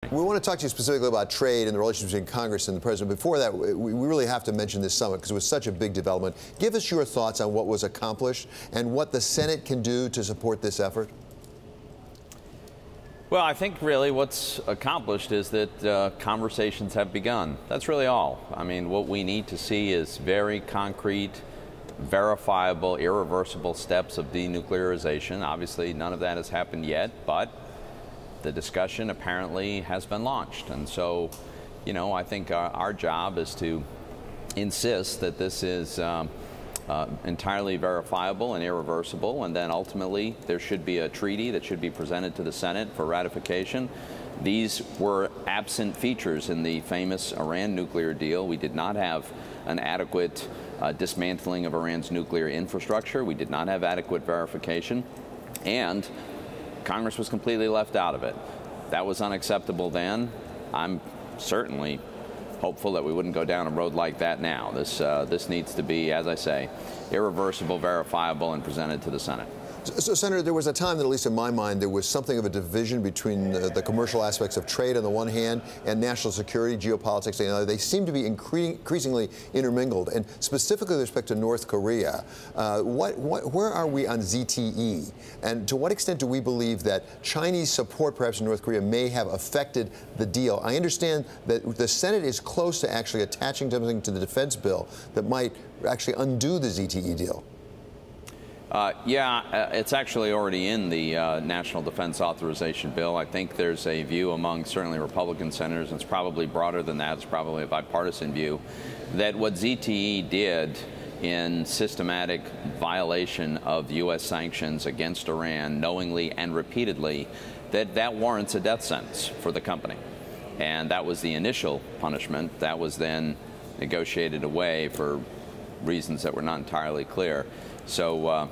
We want to talk to you specifically about trade and the relationship between Congress and the President. Before that, we really have to mention this summit because it was such a big development. Give us your thoughts on what was accomplished and what the Senate can do to support this effort. Well, I think really what's accomplished is that conversations have begun. That's really all. I mean, what we need to see is very concrete, verifiable, irreversible steps of denuclearization. Obviously, none of that has happened yet, but the discussion apparently has been launched. And so, you know, I think our job is to insist that this is entirely verifiable and irreversible, and then ultimately there should be a treaty that should be presented to the Senate for ratification. These were absent features in the famous Iran nuclear deal. We did not have an adequate dismantling of Iran's nuclear infrastructure. We did not have adequate verification, and Congress was completely left out of it. That was unacceptable then. I'm certainly hopeful that we wouldn't go down a road like that now. This needs to be, as I say, irreversible, verifiable, and presented to the Senate. So, Senator, there was a time that, at least in my mind, there was something of a division between the commercial aspects of trade on the one hand and national security, geopolitics on the other. They seem to be increasingly intermingled. And specifically with respect to North Korea, where are we on ZTE? And to what extent do we believe that Chinese support, perhaps in North Korea, may have affected the deal? I understand that the Senate is close to actually attaching something to the defense bill that might actually undo the ZTE deal. It's actually already in the National Defense Authorization Bill. I think there's a view among certainly Republican senators, and it's probably broader than that, it's probably a bipartisan view, that what ZTE did in systematic violation of U.S. sanctions against Iran, knowingly and repeatedly, that warrants a death sentence for the company. And that was the initial punishment. That was then negotiated away for reasons that were not entirely clear. So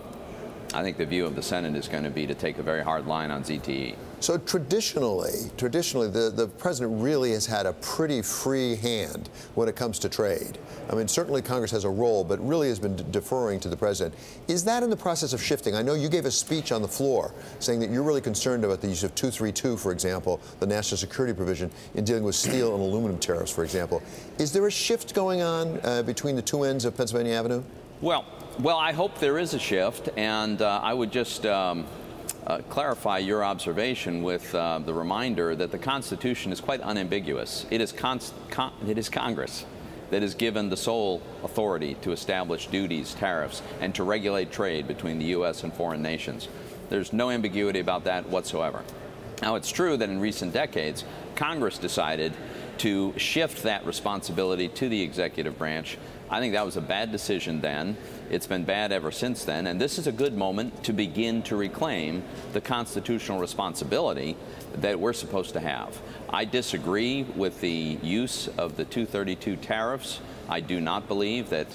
I think the view of the Senate is going to be to take a very hard line on ZTE. So traditionally, the president really has had a pretty free hand when it comes to trade. I mean, certainly Congress has a role, but really has been deferring to the president. Is that in the process of shifting? I know you gave a speech on the floor saying that you're really concerned about the use of 232, for example, the national security provision, in dealing with steel and aluminum tariffs, for example. Is there a shift going on between the two ends of Pennsylvania Avenue? Well, I hope there is a shift, and I would just clarify your observation with the reminder that the Constitution is quite unambiguous. It is Congress that is given the sole authority to establish duties, tariffs, and to regulate trade between the U.S. and foreign nations. There's no ambiguity about that whatsoever. Now, it's true that in recent decades, Congress decided to shift that responsibility to the executive branch. I think that was a bad decision then. It's been bad ever since then, and this is a good moment to begin to reclaim the constitutional responsibility that we're supposed to have. I disagree with the use of the 232 tariffs. I do not believe that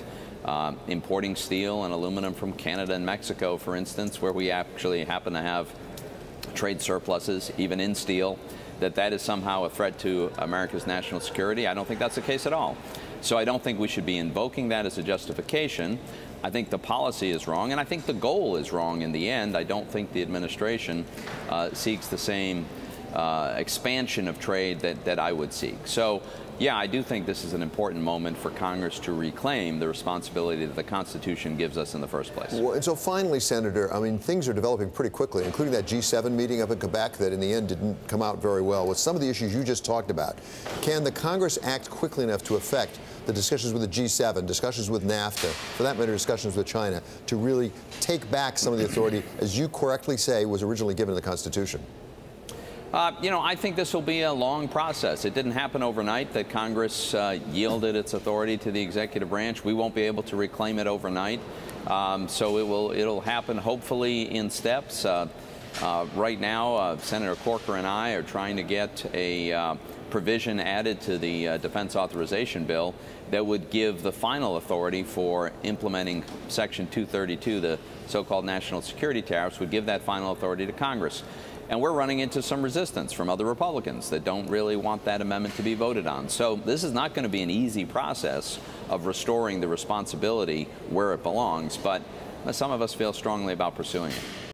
importing steel and aluminum from Canada and Mexico, for instance, where we actually happen to have trade surpluses, even in steel, that is somehow a threat to America's national security. I don't think that's the case at all. So I don't think we should be invoking that as a justification. I think the policy is wrong, and I think the goal is wrong in the end. I don't think the administration seeks the same expansion of trade that I would seek. So, yeah, I do think this is an important moment for Congress to reclaim the responsibility that the Constitution gives us in the first place. Well, and so finally, Senator, I mean, things are developing pretty quickly, including that G7 meeting up in Quebec that in the end didn't come out very well. With some of the issues you just talked about, can the Congress act quickly enough to affect the discussions with the G7, discussions with NAFTA, for that matter, discussions with China, to really take back some of the authority, as you correctly say, was originally given in the Constitution? You know, I think this will be a long process. It didn't happen overnight that Congress yielded its authority to the executive branch. We won't be able to reclaim it overnight. So it'll happen hopefully in steps. Right now, Senator Corker and I are trying to get a provision added to the Defense Authorization Bill that would give the final authority for implementing Section 232, the so-called national security tariffs, would give that final authority to Congress. And we're running into some resistance from other Republicans that don't really want that amendment to be voted on. So this is not going to be an easy process of restoring the responsibility where it belongs, but some of us feel strongly about pursuing it.